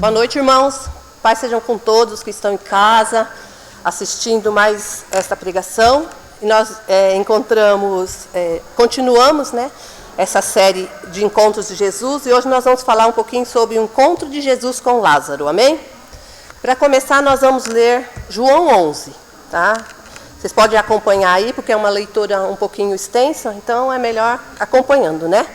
Boa noite, irmãos. Paz sejam com todos que estão em casa, assistindo mais esta pregação. E nós continuamos, essa série de encontros de Jesus. E hoje nós vamos falar um pouquinho sobre o encontro de Jesus com Lázaro, amém? Para começar, nós vamos ler João 11, tá? Vocês podem acompanhar aí, porque é uma leitura um pouquinho extensa, então é melhor acompanhando, né?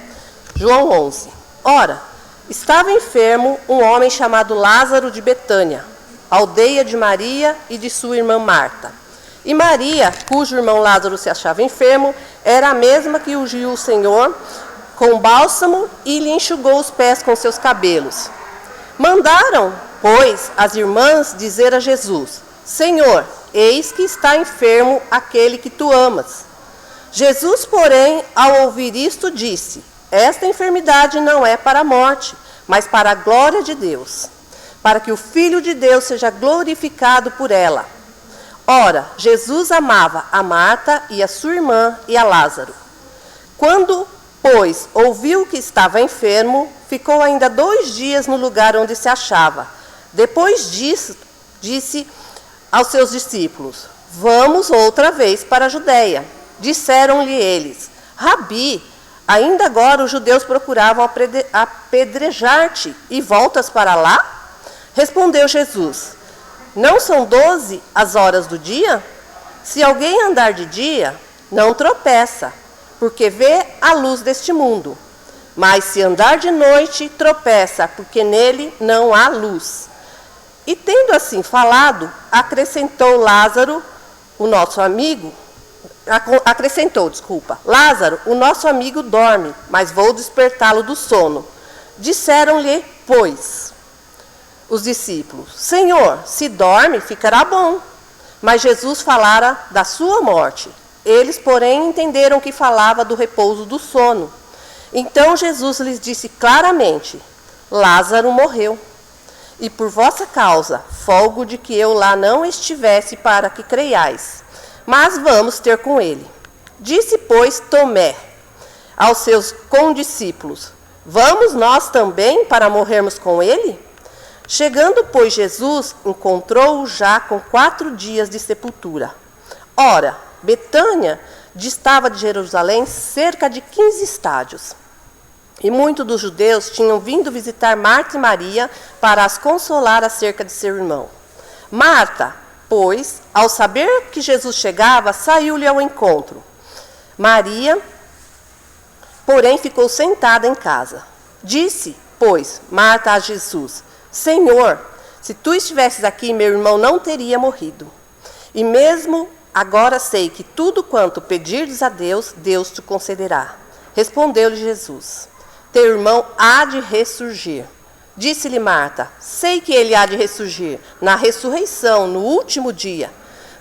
João 11. Ora, estava enfermo um homem chamado Lázaro de Betânia, aldeia de Maria e de sua irmã Marta. E Maria, cujo irmão Lázaro se achava enfermo, era a mesma que ungiu o Senhor com bálsamo e lhe enxugou os pés com seus cabelos. Mandaram, pois, as irmãs dizer a Jesus: Senhor, eis que está enfermo aquele que tu amas. Jesus, porém, ao ouvir isto, disse: Esta enfermidade não é para a morte, mas para a glória de Deus, para que o Filho de Deus seja glorificado por ela. Ora, Jesus amava a Marta e a sua irmã e a Lázaro. Quando, pois, ouviu que estava enfermo, ficou ainda 2 dias no lugar onde se achava. Depois disso, disse aos seus discípulos: Vamos outra vez para a Judeia. Disseram-lhe eles: Rabi, ainda agora os judeus procuravam apedrejar-te e voltas para lá? Respondeu Jesus: Não são 12 as horas do dia? Se alguém andar de dia, não tropeça, porque vê a luz deste mundo. Mas se andar de noite, tropeça, porque nele não há luz. E tendo assim falado, acrescentou Lázaro, o nosso amigo, Lázaro, o nosso amigo dorme, mas vou despertá-lo do sono. Disseram-lhe, pois, os discípulos: Senhor, se dorme, ficará bom. Mas Jesus falara da sua morte. Eles, porém, entenderam que falava do repouso do sono. Então Jesus lhes disse claramente: Lázaro morreu. E por vossa causa, folgo de que eu lá não estivesse para que creiais. Mas vamos ter com ele. Disse, pois, Tomé aos seus condiscípulos: Vamos nós também para morrermos com ele? Chegando, pois, Jesus, encontrou-o já com 4 dias de sepultura. Ora, Betânia distava de Jerusalém cerca de 15 estádios. E muitos dos judeus tinham vindo visitar Marta e Maria para as consolar acerca de seu irmão. Marta, pois, ao saber que Jesus chegava, saiu-lhe ao encontro. Maria, porém, ficou sentada em casa. Disse, pois, Marta a Jesus: Senhor, se tu estivesses aqui, meu irmão não teria morrido. E mesmo agora sei que tudo quanto pedirdes a Deus, Deus te concederá. Respondeu-lhe Jesus: Teu irmão há de ressurgir. Disse-lhe Marta: Sei que ele há de ressurgir na ressurreição, no último dia.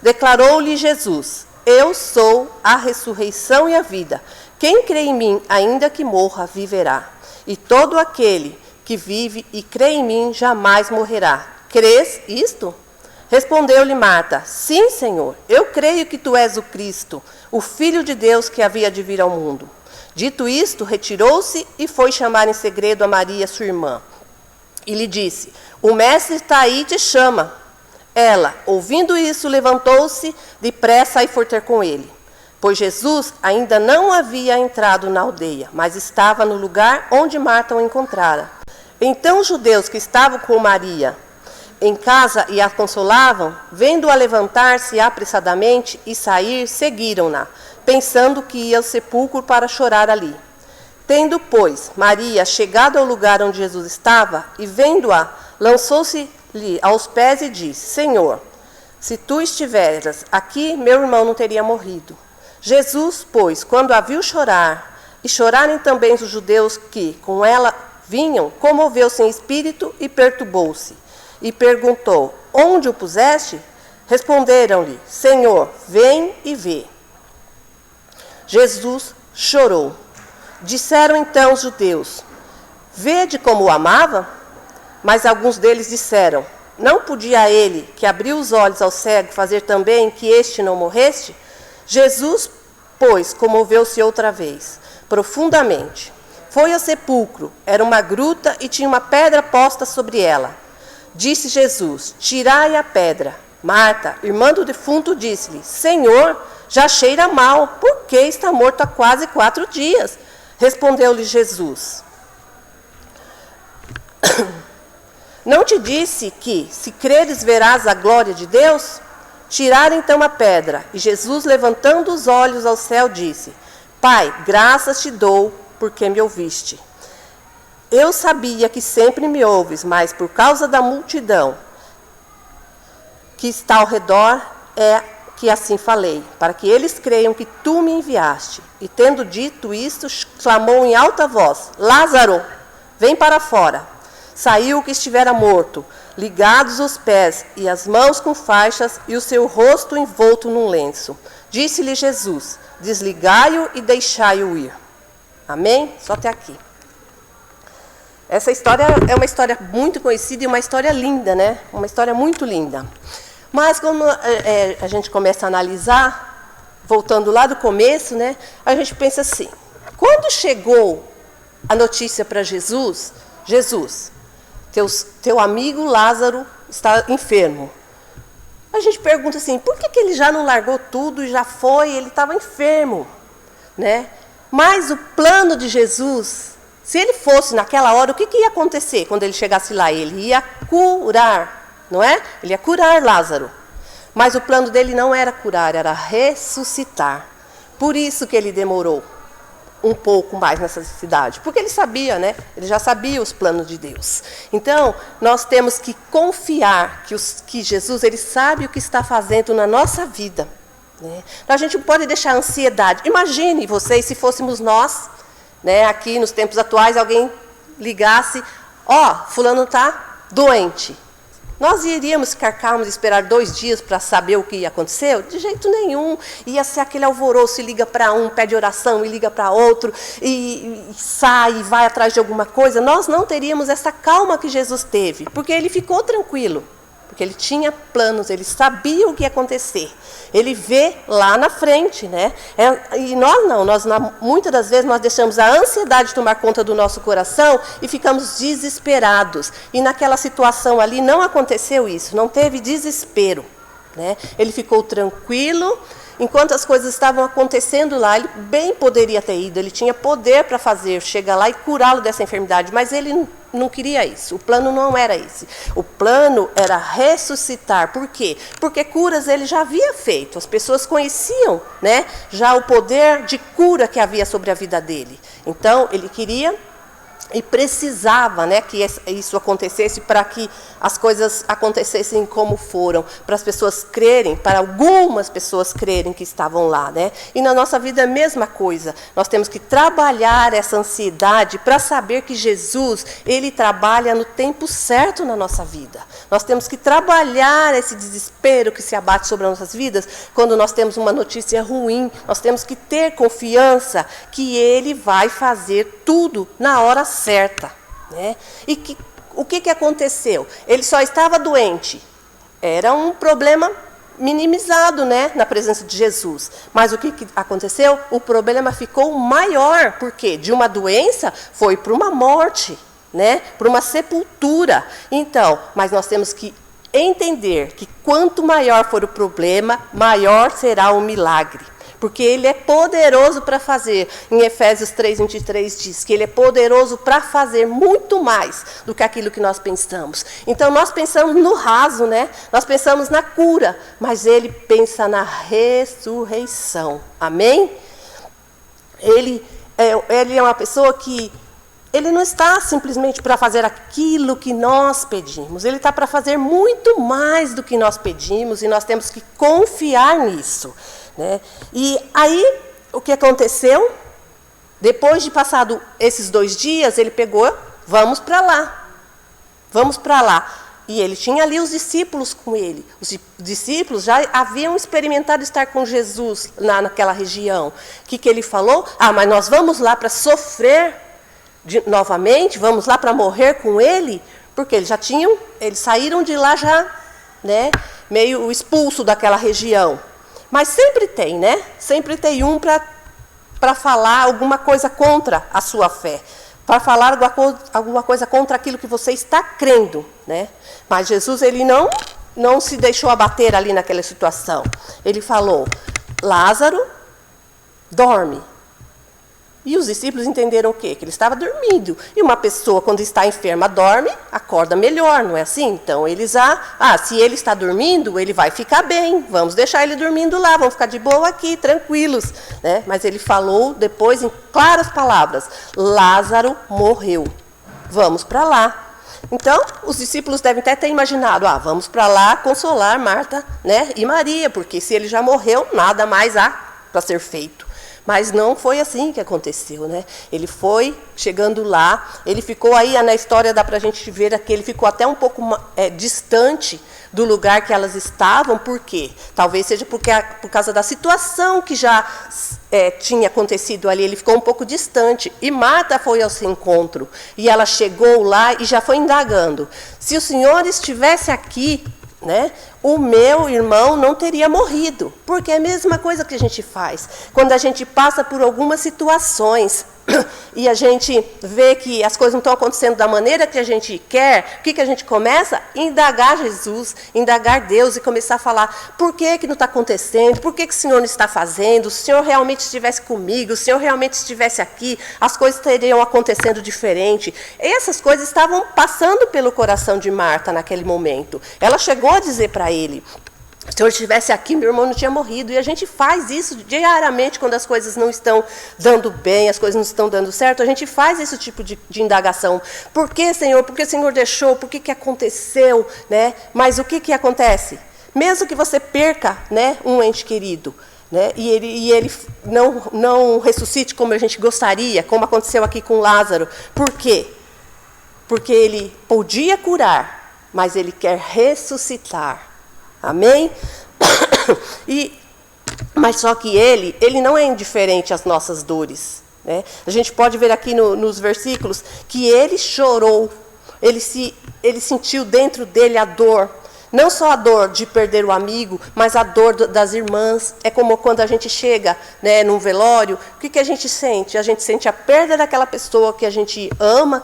Declarou-lhe Jesus: Eu sou a ressurreição e a vida. Quem crê em mim, ainda que morra, viverá. E todo aquele que vive e crê em mim jamais morrerá. Crês isto? Respondeu-lhe Marta: Sim, Senhor, eu creio que tu és o Cristo, o Filho de Deus que havia de vir ao mundo. Dito isto, retirou-se e foi chamar em segredo a Maria, sua irmã. E lhe disse: O mestre está aí e te chama. Ela, ouvindo isso, levantou-se depressa e foi ter com ele. Pois Jesus ainda não havia entrado na aldeia, mas estava no lugar onde Marta o encontrara. Então os judeus que estavam com Maria em casa e a consolavam, vendo-a levantar-se apressadamente e sair, seguiram-na, pensando que ia ao sepulcro para chorar ali. Tendo, pois, Maria chegado ao lugar onde Jesus estava, e vendo-a, lançou-se-lhe aos pés e disse: Senhor, se tu estiveras aqui, meu irmão não teria morrido. Jesus, pois, quando a viu chorar, e chorarem também os judeus que com ela vinham, comoveu-se em espírito e perturbou-se. E perguntou: Onde o puseste? Responderam-lhe: Senhor, vem e vê. Jesus chorou. Disseram então os judeus: Vede como o amava? Mas alguns deles disseram: Não podia ele, que abriu os olhos ao cego, fazer também que este não morresse? Jesus, pois, comoveu-se outra vez, profundamente. Foi ao sepulcro, era uma gruta e tinha uma pedra posta sobre ela. Disse Jesus: tirai a pedra. Marta, irmã do defunto, disse-lhe: Senhor, já cheira mal, porque está morto há quase 4 dias. Respondeu-lhe Jesus: não te disse que, se creres, verás a glória de Deus? Tiraram então a pedra, e Jesus, levantando os olhos ao céu, disse: Pai, graças te dou, porque me ouviste. Eu sabia que sempre me ouves, mas por causa da multidão que está ao redor, é que assim falei, para que eles creiam que tu me enviaste. E tendo dito isto, clamou em alta voz: Lázaro, vem para fora. Saiu o que estivera morto, ligados os pés e as mãos com faixas, e o seu rosto envolto num lenço. Disse-lhe Jesus: desligai-o e deixai-o ir. Amém? Só até aqui. Essa história é uma história muito conhecida e uma história linda, né? Uma história muito linda. Mas como a gente começa a analisar, voltando lá do começo, né? A gente pensa assim: quando chegou a notícia para Jesus, teu amigo Lázaro está enfermo. A gente pergunta assim: por que ele já não largou tudo e já foi? Ele estava enfermo, né? Mas o plano de Jesus, se ele fosse naquela hora, o que ia acontecer quando ele chegasse lá? Ele ia curar, não é? Ele ia curar Lázaro. Mas o plano dele não era curar, era ressuscitar. Por isso que ele demorou um pouco mais nessa cidade, porque ele sabia, né? Ele já sabia os planos de Deus. Então, nós temos que confiar que Jesus, ele sabe o que está fazendo na nossa vida, né? Então, a gente não pode deixar a ansiedade. Imagine vocês se fôssemos nós, né, aqui nos tempos atuais, alguém ligasse: fulano está doente. Nós iríamos ficar calmos e esperar 2 dias para saber o que ia acontecer? De jeito nenhum. Ia ser aquele alvoroço, e liga para um, pede oração, e liga para outro, e sai, e vai atrás de alguma coisa. Nós não teríamos essa calma que Jesus teve, porque ele ficou tranquilo. Porque ele tinha planos, ele sabia o que ia acontecer. Ele vê lá na frente, né? E nós não, muitas das vezes nós deixamos a ansiedade tomar conta do nosso coração e ficamos desesperados. E naquela situação ali não aconteceu isso, não teve desespero, né? Ele ficou tranquilo. Enquanto as coisas estavam acontecendo lá, ele bem poderia ter ido, ele tinha poder para chegar lá e curá-lo dessa enfermidade, mas ele não queria isso, o plano não era esse. O plano era ressuscitar. Por quê? Porque curas ele já havia feito, as pessoas conheciam, né, já o poder de cura que havia sobre a vida dele. Então, ele queria e precisava, né, que isso acontecesse para que as coisas acontecessem como foram, para as pessoas crerem, para algumas pessoas crerem que estavam lá, né? E na nossa vida é a mesma coisa. Nós temos que trabalhar essa ansiedade para saber que Jesus, ele trabalha no tempo certo na nossa vida. Nós temos que trabalhar esse desespero que se abate sobre as nossas vidas quando nós temos uma notícia ruim. Nós temos que ter confiança que ele vai fazer tudo na hora certa, né? E o que aconteceu? Ele só estava doente. Era um problema minimizado, né, na presença de Jesus. Mas o que aconteceu? O problema ficou maior, porque de uma doença foi para uma morte, né, para uma sepultura. Então, mas nós temos que entender que quanto maior for o problema, maior será o milagre. Porque ele é poderoso para fazer. Em Efésios 3:23 diz que ele é poderoso para fazer muito mais do que aquilo que nós pensamos. Então nós pensamos no raso, né? Nós pensamos na cura, mas ele pensa na ressurreição. Amém? Ele é uma pessoa que ele não está simplesmente para fazer aquilo que nós pedimos. Ele está para fazer muito mais do que nós pedimos, e nós temos que confiar nisso, né? E aí, o que aconteceu? Depois de passado esses 2 dias, ele pegou: vamos para lá. Vamos para lá. E ele tinha ali os discípulos com ele. Os discípulos já haviam experimentado estar com Jesus naquela região. O que ele falou? Mas nós vamos lá para sofrer novamente? Vamos lá para morrer com ele? Porque eles saíram de lá já, né, meio expulso daquela região. Mas sempre tem, né? Sempre tem um para falar alguma coisa contra a sua fé. para falar alguma coisa contra aquilo que você está crendo, né? Mas Jesus, ele não se deixou abater ali naquela situação. Ele falou, Lázaro, dorme. E os discípulos entenderam o quê? Que ele estava dormindo. E uma pessoa, quando está enferma, dorme, acorda melhor, não é assim? Então, eles, se ele está dormindo, ele vai ficar bem. Vamos deixar ele dormindo lá, vamos ficar de boa aqui, tranquilos. Né? Mas ele falou depois, em claras palavras, Lázaro morreu. Vamos para lá. Então, os discípulos devem até ter imaginado, vamos para lá consolar Marta, né, e Maria, porque se ele já morreu, nada mais há para ser feito. Mas não foi assim que aconteceu, né? Ele foi chegando lá, ele ficou aí, na história dá para a gente ver que ele ficou até um pouco distante do lugar que elas estavam. Por quê? Talvez seja por causa da situação que já tinha acontecido ali, ele ficou um pouco distante. E Marta foi ao seu encontro, e ela chegou lá e já foi indagando. Se o Senhor estivesse aqui, né, o meu irmão não teria morrido, porque é a mesma coisa que a gente faz. Quando a gente passa por algumas situações e a gente vê que as coisas não estão acontecendo da maneira que a gente quer, o que a gente começa? Indagar Jesus, indagar Deus e começar a falar, por que não está acontecendo? Por que o Senhor não está fazendo? Se o Senhor realmente estivesse comigo, se o Senhor realmente estivesse aqui, as coisas teriam acontecendo diferente. Essas coisas estavam passando pelo coração de Marta naquele momento. Ela chegou a dizer para ele, se o Senhor estivesse aqui, meu irmão não tinha morrido. E a gente faz isso diariamente quando as coisas não estão dando bem, as coisas não estão dando certo. A gente faz esse tipo de indagação. Por que, Senhor? Por que o Senhor deixou? Por que aconteceu? Né? Mas o que acontece? Mesmo que você perca, né, um ente querido, né, e ele não ressuscite como a gente gostaria, como aconteceu aqui com Lázaro. Por quê? Porque ele podia curar, mas ele quer ressuscitar. Amém? Mas só que ele não é indiferente às nossas dores. Né? A gente pode ver aqui nos versículos que ele chorou, ele sentiu dentro dele a dor. Não só a dor de perder o amigo, mas a dor das irmãs. É como quando a gente chega, né, num velório, o que a gente sente? A gente sente a perda daquela pessoa que a gente ama,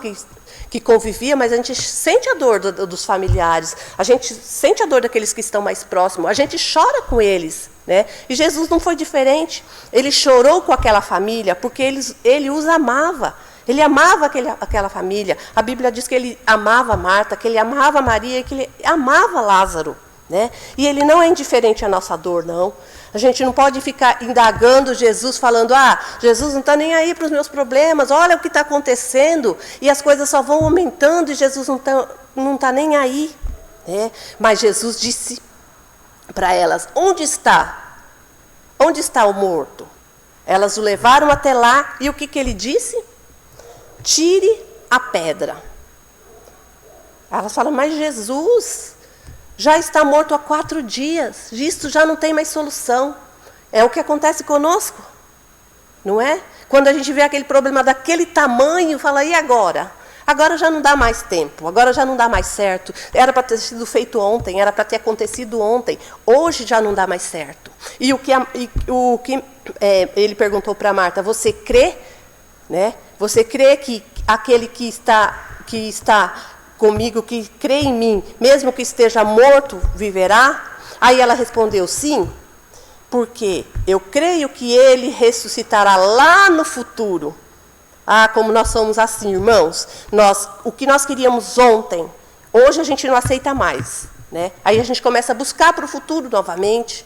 que convivia, mas a gente sente a dor dos familiares, a gente sente a dor daqueles que estão mais próximos, a gente chora com eles. Né? E Jesus não foi diferente. Ele chorou com aquela família porque ele os amava. Ele amava aquela família. A Bíblia diz que ele amava Marta, que ele amava Maria, que ele amava Lázaro. Né? E ele não é indiferente à nossa dor, não. A gente não pode ficar indagando Jesus, falando, Jesus não está nem aí para os meus problemas, olha o que está acontecendo, e as coisas só vão aumentando e Jesus não tá nem aí. Né? Mas Jesus disse para elas, onde está? Onde está o morto? Elas o levaram até lá, e o que ele disse? Tire a pedra. Elas falam, mas Jesus já está morto há 4 dias, isto já não tem mais solução. É o que acontece conosco, não é? Quando a gente vê aquele problema daquele tamanho, fala, e agora? Agora já não dá mais tempo, agora já não dá mais certo. Era para ter sido feito ontem, era para ter acontecido ontem. Hoje já não dá mais certo. E ele perguntou para Marta, você crê? Né? Você crê que aquele que está comigo, que crê em mim, mesmo que esteja morto, viverá? Aí ela respondeu, sim, porque eu creio que ele ressuscitará lá no futuro. Como nós somos assim, irmãos. O que nós queríamos ontem, hoje a gente não aceita mais. Né? Aí a gente começa a buscar para o futuro novamente.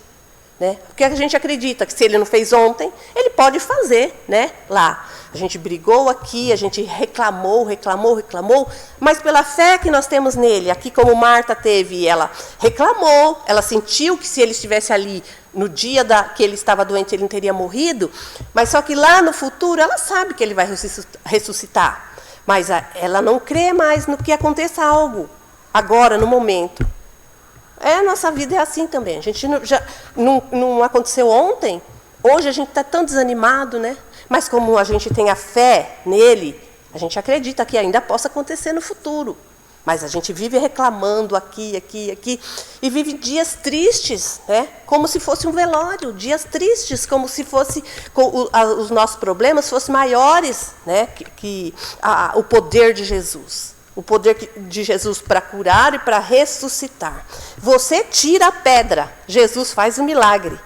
Né? Porque a gente acredita que se ele não fez ontem, ele pode fazer, né? Lá. A gente brigou aqui, a gente reclamou, mas pela fé que nós temos nele, aqui como Marta teve, ela reclamou, ela sentiu que se ele estivesse ali no dia que ele estava doente, ele não teria morrido, mas só que lá no futuro, ela sabe que ele vai ressuscitar, mas ela não crê mais no que aconteça algo, agora, no momento. A nossa vida é assim também. A gente não aconteceu ontem, hoje a gente está tão desanimado, né? Mas como a gente tem a fé nele, a gente acredita que ainda possa acontecer no futuro. Mas a gente vive reclamando aqui, e vive dias tristes, né? Como se fosse um velório, dias tristes, como se fosse os nossos problemas fossem maiores, né? que o poder de Jesus. O poder de Jesus para curar e para ressuscitar. Você tira a pedra, Jesus faz um milagre.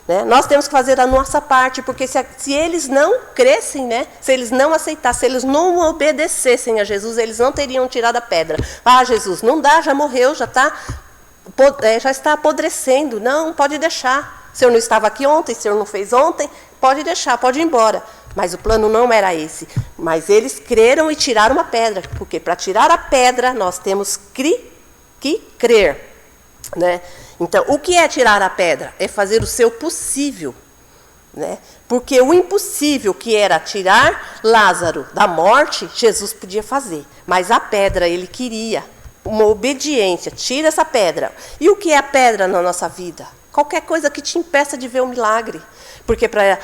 Né? Nós temos que fazer a nossa parte, porque se eles não crescem, né? Se eles não aceitassem, se eles não obedecessem a Jesus, eles não teriam tirado a pedra. Ah, Jesus, não dá, já morreu, já está apodrecendo. Não, pode deixar. O senhor não estava aqui ontem, o senhor não fez ontem, pode deixar, pode ir embora. Mas o plano não era esse. Mas eles creram e tiraram a pedra, porque para tirar a pedra nós temos que crer. Né? Então, o que é tirar a pedra? É fazer o seu possível. Né? Porque o impossível, que era tirar Lázaro da morte, Jesus podia fazer. Mas a pedra, ele queria uma obediência. Tira essa pedra. E o que é a pedra na nossa vida? Qualquer coisa que te impeça de ver o milagre. Porque para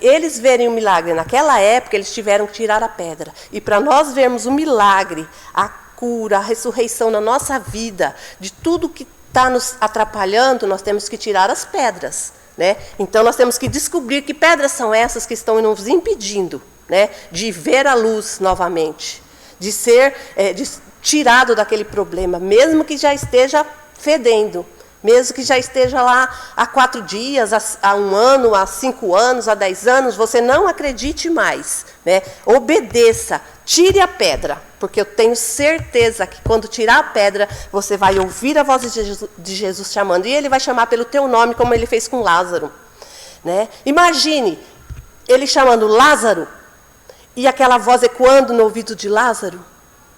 eles verem o milagre naquela época, eles tiveram que tirar a pedra. E para nós vermos o milagre, a cura, a ressurreição na nossa vida, de tudo que está nos atrapalhando, nós temos que tirar as pedras. Né? Então, nós temos que descobrir que pedras são essas que estão nos impedindo, né, de ver a luz novamente, de ser tirado daquele problema, mesmo que já esteja fedendo, mesmo que já esteja lá há 4 dias, há 1 ano, há 5 anos, há 10 anos, você não acredite mais. Né? Obedeça, tire a pedra, porque eu tenho certeza que quando tirar a pedra, você vai ouvir a voz de Jesus chamando, e ele vai chamar pelo teu nome, como ele fez com Lázaro. Né? Imagine ele chamando Lázaro, e aquela voz ecoando no ouvido de Lázaro,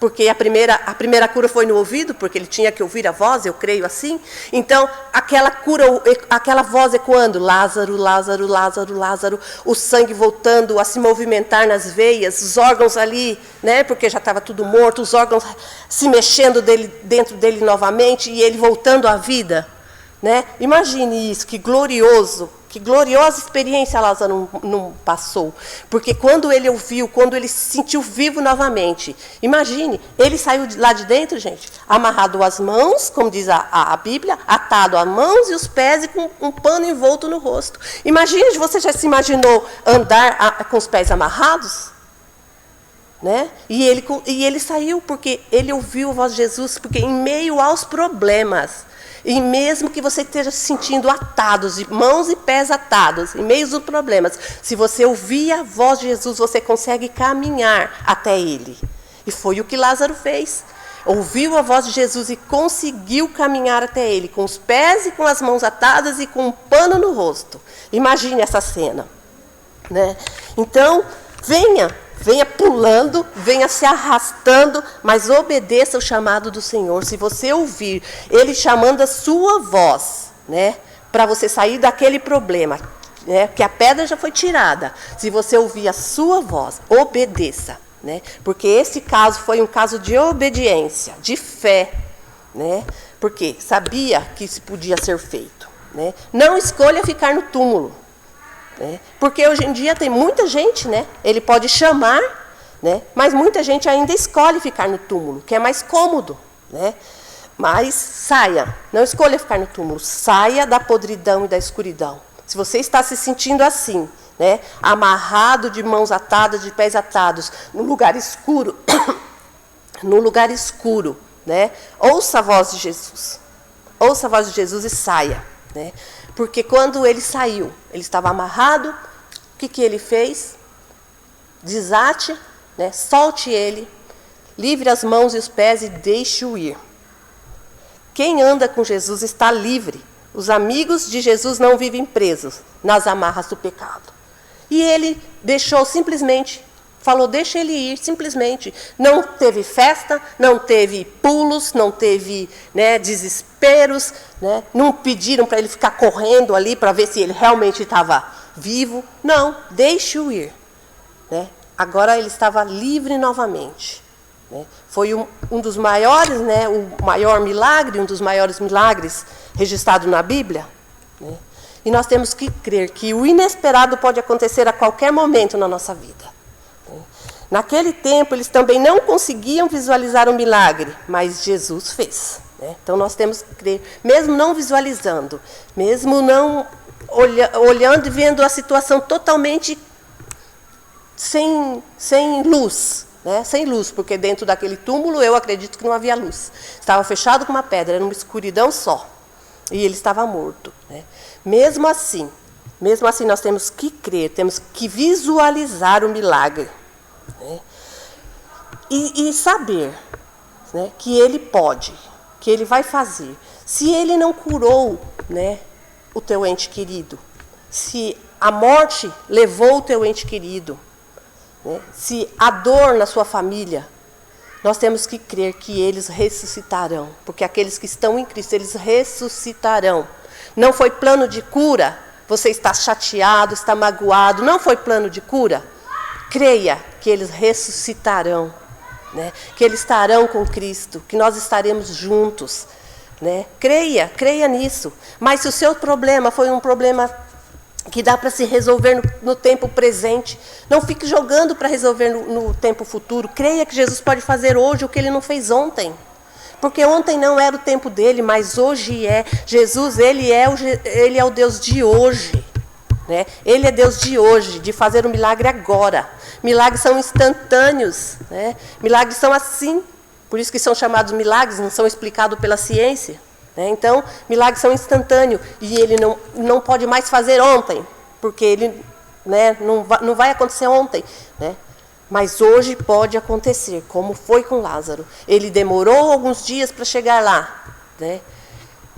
porque a primeira cura foi no ouvido, porque ele tinha que ouvir a voz, eu creio assim. Então, aquela voz ecoando, Lázaro, Lázaro, Lázaro, Lázaro, o sangue voltando a se movimentar nas veias, os órgãos ali, né, porque já estava tudo morto, os órgãos se mexendo dentro dele novamente, e ele voltando à vida. Né? Imagine isso, que gloriosa experiência Lázaro não passou. Porque quando ele ouviu, quando ele se sentiu vivo novamente, imagine, ele saiu lá de dentro, gente, amarrado às mãos, como diz a Bíblia, atado às mãos e os pés e com um pano envolto no rosto. Imagine, você já se imaginou andar com os pés amarrados? Né? E ele saiu porque ele ouviu a voz de Jesus, porque em meio aos problemas, e mesmo que você esteja se sentindo atados, de mãos e pés atados, em meio aos problemas, se você ouvir a voz de Jesus, você consegue caminhar até Ele. E foi o que Lázaro fez. Ouviu a voz de Jesus e conseguiu caminhar até Ele, com os pés e com as mãos atadas e com um pano no rosto. Imagine essa cena. Né? Então, venha pulando, venha se arrastando, mas obedeça o chamado do Senhor. Se você ouvir Ele chamando a sua voz, né, para você sair daquele problema, né, que a pedra já foi tirada, se você ouvir a sua voz, obedeça. Né, porque esse caso foi um caso de obediência, de fé. Né, porque sabia que isso podia ser feito. Né. Não escolha ficar no túmulo. Porque hoje em dia tem muita gente, né? Ele pode chamar, né? Mas muita gente ainda escolhe ficar no túmulo, que é mais cômodo. Né? Mas saia, não escolha ficar no túmulo, saia da podridão e da escuridão. Se você está se sentindo assim, né? Amarrado, de mãos atadas, de pés atados, no lugar escuro, né? Ouça a voz de Jesus. Ouça a voz de Jesus e saia. Né? Porque quando ele saiu, ele estava amarrado, o que ele fez? Desate, né? Solte ele, livre as mãos e os pés e deixe-o ir. Quem anda com Jesus está livre. Os amigos de Jesus não vivem presos nas amarras do pecado. E ele deixou simplesmente, falou, deixa ele ir, simplesmente. Não teve festa, não teve pulos, não teve, né, desesperos, né? Não pediram para ele ficar correndo ali para ver se ele realmente estava vivo. Não, deixe-o ir. Né? Agora ele estava livre novamente. Né? Foi um dos maiores, né, o maior milagre, um dos maiores milagres registrado na Bíblia. Né? E nós temos que crer que o inesperado pode acontecer a qualquer momento na nossa vida. Naquele tempo, eles também não conseguiam visualizar o milagre, mas Jesus fez. Né? Então, nós temos que crer, mesmo não visualizando, mesmo não olhando e vendo a situação totalmente sem luz. Né? Sem luz, porque dentro daquele túmulo, eu acredito que não havia luz. Estava fechado com uma pedra, era uma escuridão só. E ele estava morto. Né? Mesmo assim, nós temos que crer, temos que visualizar o milagre. Né? E saber, né, que ele pode, que ele vai fazer. Se ele não curou, né, o teu ente querido, se a morte levou o teu ente querido, né, se a dor na sua família, nós temos que crer que eles ressuscitarão, porque aqueles que estão em Cristo, eles ressuscitarão. Não foi plano de cura, você está chateado, está magoado, não foi plano de cura? Creia que eles ressuscitarão, né? Que eles estarão com Cristo, que nós estaremos juntos. Né? Creia nisso. Mas se o seu problema foi um problema que dá para se resolver no tempo presente, não fique jogando para resolver no tempo futuro. Creia que Jesus pode fazer hoje o que ele não fez ontem. Porque ontem não era o tempo dele, mas hoje é. Jesus, ele é o Deus de hoje. Né? Ele é Deus de hoje, de fazer um milagre agora. Milagres são instantâneos. Né? Milagres são assim. Por isso que são chamados milagres, não são explicados pela ciência. Né? Então, milagres são instantâneos. E ele não pode mais fazer ontem. Porque ele, né, não vai acontecer ontem. Né? Mas hoje pode acontecer, como foi com Lázaro. Ele demorou alguns dias para chegar lá. Né?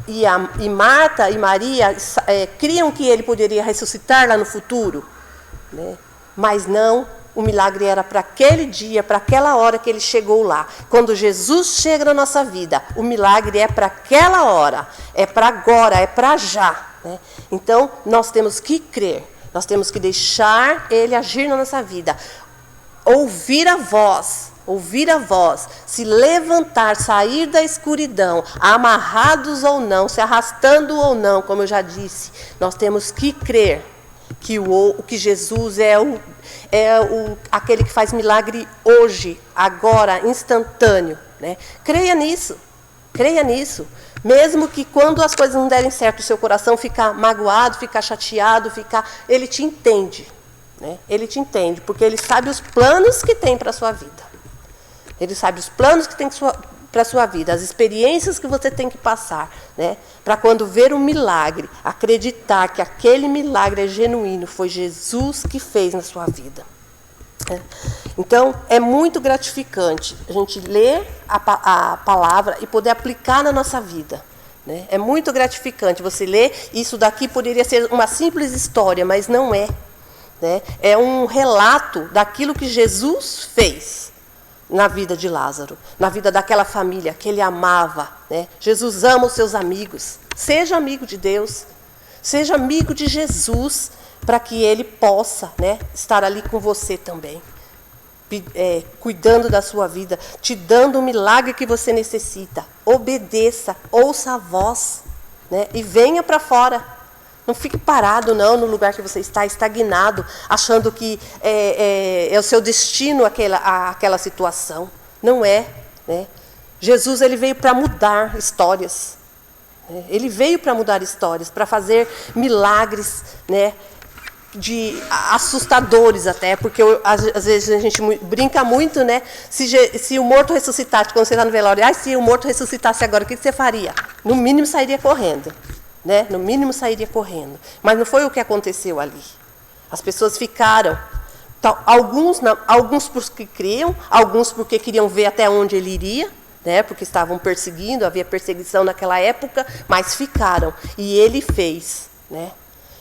E Marta e Maria criam que ele poderia ressuscitar lá no futuro. Né? Mas não, o milagre era para aquele dia, para aquela hora que ele chegou lá. Quando Jesus chega na nossa vida, o milagre é para aquela hora, é para agora, é para já. Né? Então, nós temos que crer, nós temos que deixar ele agir na nossa vida. Ouvir a voz, se levantar, sair da escuridão, amarrados ou não, se arrastando ou não, como eu já disse, nós temos que crer que Jesus é aquele que faz milagre hoje, agora, instantâneo. Né? Creia nisso. Mesmo que quando as coisas não derem certo, o seu coração ficar magoado, ficar chateado, ele te entende. Né? Ele te entende, porque ele sabe os planos que tem para a sua vida. Ele sabe os planos que tem para a sua vida, as experiências que você tem que passar, né? Para quando ver um milagre, acreditar que aquele milagre é genuíno, foi Jesus que fez na sua vida. Então, é muito gratificante a gente ler a palavra e poder aplicar na nossa vida. Né? É muito gratificante você ler, isso daqui poderia ser uma simples história, mas não é. Né? É um relato daquilo que Jesus fez na vida de Lázaro, na vida daquela família que ele amava. Né? Jesus ama os seus amigos. Seja amigo de Deus, seja amigo de Jesus, para que ele possa, né, estar ali com você também, cuidando da sua vida, te dando o milagre que você necessita. Obedeça, ouça a voz, né, e venha para fora. Não fique parado, não, no lugar que você está, estagnado, achando que é o seu destino aquela situação. Não é. Né? Jesus, ele veio para mudar histórias. Né? Ele veio para mudar histórias, para fazer milagres, né, assustadores até, porque às vezes a gente brinca muito, né? Se o morto ressuscitasse, quando você está no velório, se o morto ressuscitasse agora, o que você faria? No mínimo sairia correndo. Né? No mínimo sairia correndo. Mas não foi o que aconteceu ali. As pessoas ficaram, alguns porque criam, alguns porque queriam ver até onde ele iria, né? Porque estavam perseguindo, havia perseguição naquela época, mas ficaram. E ele fez. Né?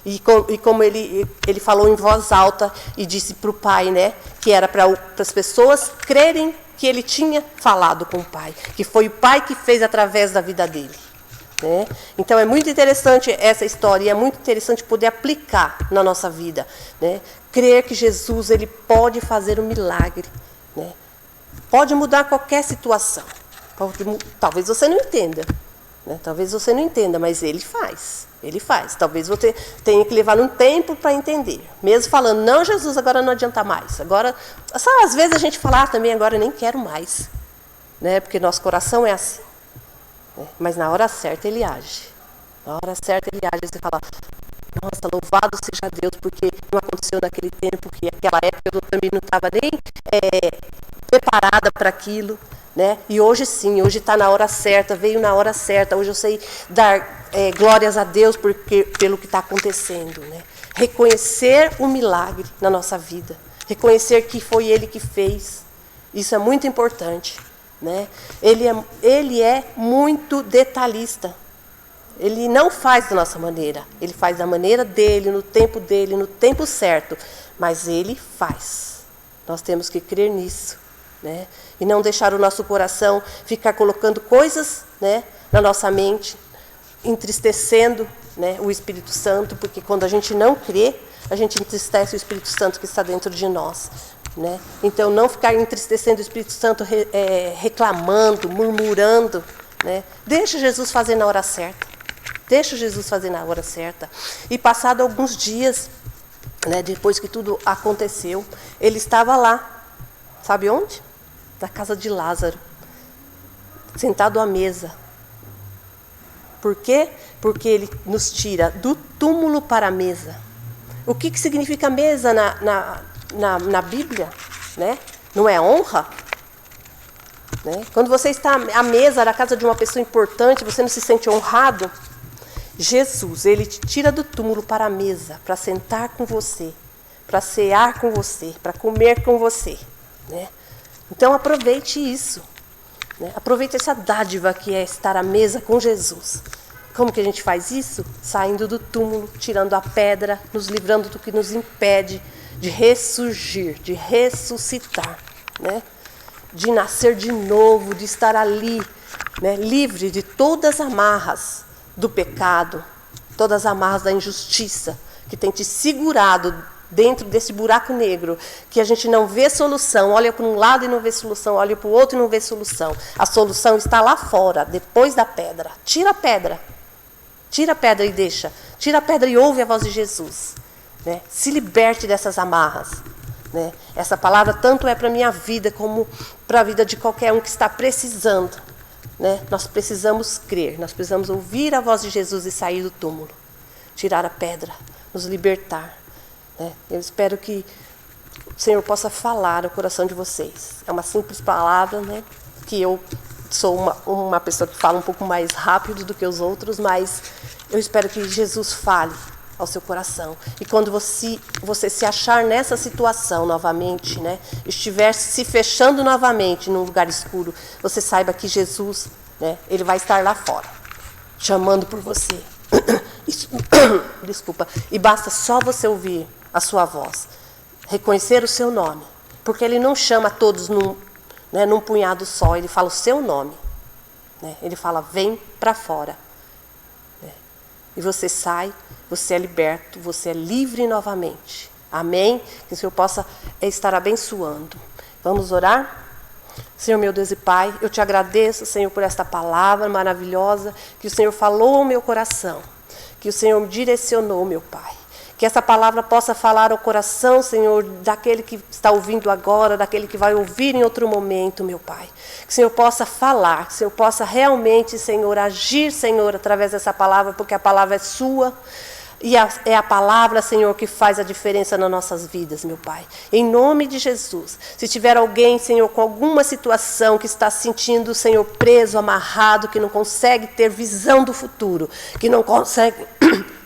E como ele falou em voz alta e disse para o Pai, né, que era para as pessoas crerem que ele tinha falado com o Pai, que foi o Pai que fez através da vida dele. Né? Então é muito interessante essa história e é muito interessante poder aplicar na nossa vida, né? Crer que Jesus, ele pode fazer um milagre, né? Pode mudar qualquer situação. Talvez você não entenda, né? Talvez você não entenda, mas Ele faz. Ele faz. Talvez você tenha que levar um tempo para entender. Mesmo falando, não, Jesus, agora não adianta mais. Agora, sabe, às vezes a gente fala também, agora eu nem quero mais. Né? Porque nosso coração é assim. Né? Mas na hora certa Ele age. Na hora certa Ele age e você fala, nossa, louvado seja Deus, porque não aconteceu naquele tempo, que naquela época eu também não estava nem preparada para aquilo. Né? E hoje sim, hoje está na hora certa, veio na hora certa. Hoje eu sei dar glórias a Deus pelo que está acontecendo. Né? Reconhecer o milagre na nossa vida. Reconhecer que foi Ele que fez. Isso é muito importante. Né? Ele é muito detalhista. Ele não faz da nossa maneira. Ele faz da maneira dele, no tempo certo. Mas Ele faz. Nós temos que crer nisso. Né? E não deixar o nosso coração ficar colocando coisas, né, na nossa mente, entristecendo, né, o Espírito Santo, porque quando a gente não crê, a gente entristece o Espírito Santo que está dentro de nós. Né? Então, não ficar entristecendo o Espírito Santo, reclamando, murmurando. Né? Deixa Jesus fazer na hora certa. Deixa Jesus fazer na hora certa. E passado alguns dias, né, depois que tudo aconteceu, ele estava lá. Sabe onde? Da casa de Lázaro, sentado à mesa. Por quê? Porque Ele nos tira do túmulo para a mesa. O que significa mesa na Bíblia? Né? Não é honra? Né? Quando você está à mesa na casa de uma pessoa importante, você não se sente honrado? Jesus, Ele te tira do túmulo para a mesa, para sentar com você, para cear com você, para comer com você. Né? Então aproveite isso. Né? Aproveite essa dádiva que é estar à mesa com Jesus. Como que a gente faz isso? Saindo do túmulo, tirando a pedra, nos livrando do que nos impede de ressurgir, de ressuscitar. Né? De nascer de novo, de estar ali, né? Livre de todas as amarras do pecado, todas as amarras da injustiça que tem te segurado dentro desse buraco negro, que a gente não vê solução, olha para um lado e não vê solução, olha para o outro e não vê solução. A solução está lá fora, depois da pedra. Tira a pedra e deixa. Tira a pedra e ouve a voz de Jesus. Né? Se liberte dessas amarras. Né? Essa palavra tanto é para a minha vida, como para a vida de qualquer um que está precisando. Né? Nós precisamos crer, nós precisamos ouvir a voz de Jesus e sair do túmulo. Tirar a pedra, nos libertar. Eu espero que o Senhor possa falar no coração de vocês. É uma simples palavra, né? Que eu sou uma pessoa que fala um pouco mais rápido do que os outros, mas eu espero que Jesus fale ao seu coração. E quando você se achar nessa situação novamente, né? Estiver se fechando novamente num lugar escuro, você saiba que Jesus, né? Ele vai estar lá fora, chamando por você. Desculpa. E basta só você ouvir a sua voz, reconhecer o seu nome, porque Ele não chama todos num punhado só, Ele fala o seu nome, né? Ele fala, vem para fora, né? E você sai, você é liberto, você é livre novamente, amém? Que o Senhor possa estar abençoando. Vamos orar? Senhor meu Deus e Pai, eu te agradeço, Senhor, por esta palavra maravilhosa que o Senhor falou ao meu coração, que o Senhor me direcionou, meu Pai. Que essa palavra possa falar ao coração, Senhor, daquele que está ouvindo agora, daquele que vai ouvir em outro momento, meu Pai. Que o Senhor possa falar, que o Senhor possa realmente, Senhor, agir, Senhor, através dessa palavra, porque a palavra é sua. E é a palavra, Senhor, que faz a diferença nas nossas vidas, meu Pai. Em nome de Jesus. Se tiver alguém, Senhor, com alguma situação que está se sentindo, Senhor, preso, amarrado, que não consegue ter visão do futuro, que não consegue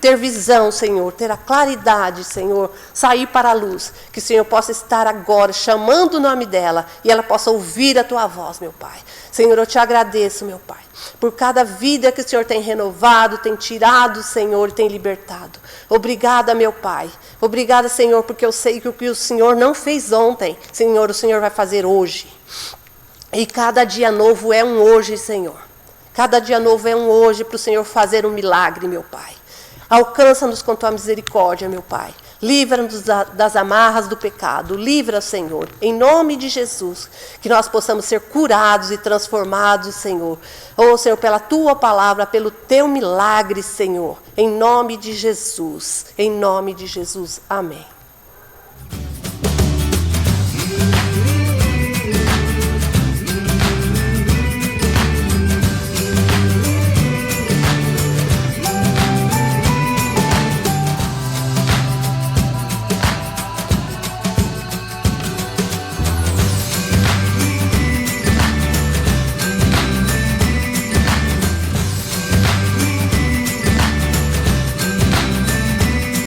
ter visão, Senhor, ter a claridade, Senhor, sair para a luz, que o Senhor possa estar agora chamando o nome dela e ela possa ouvir a tua voz, meu Pai. Senhor, eu te agradeço, meu Pai, por cada vida que o Senhor tem renovado, tem tirado, Senhor, e tem libertado. Obrigada, meu Pai. Obrigada, Senhor, porque eu sei que o que o Senhor não fez ontem, Senhor, o Senhor vai fazer hoje. E cada dia novo é um hoje, Senhor. Cada dia novo é um hoje para o Senhor fazer um milagre, meu Pai. Alcança-nos com tua misericórdia, meu Pai. Livra-nos das amarras do pecado. Livra, Senhor, em nome de Jesus, que nós possamos ser curados e transformados, Senhor. Oh, Senhor, pela tua palavra, pelo teu milagre, Senhor. Em nome de Jesus. Em nome de Jesus. Amém.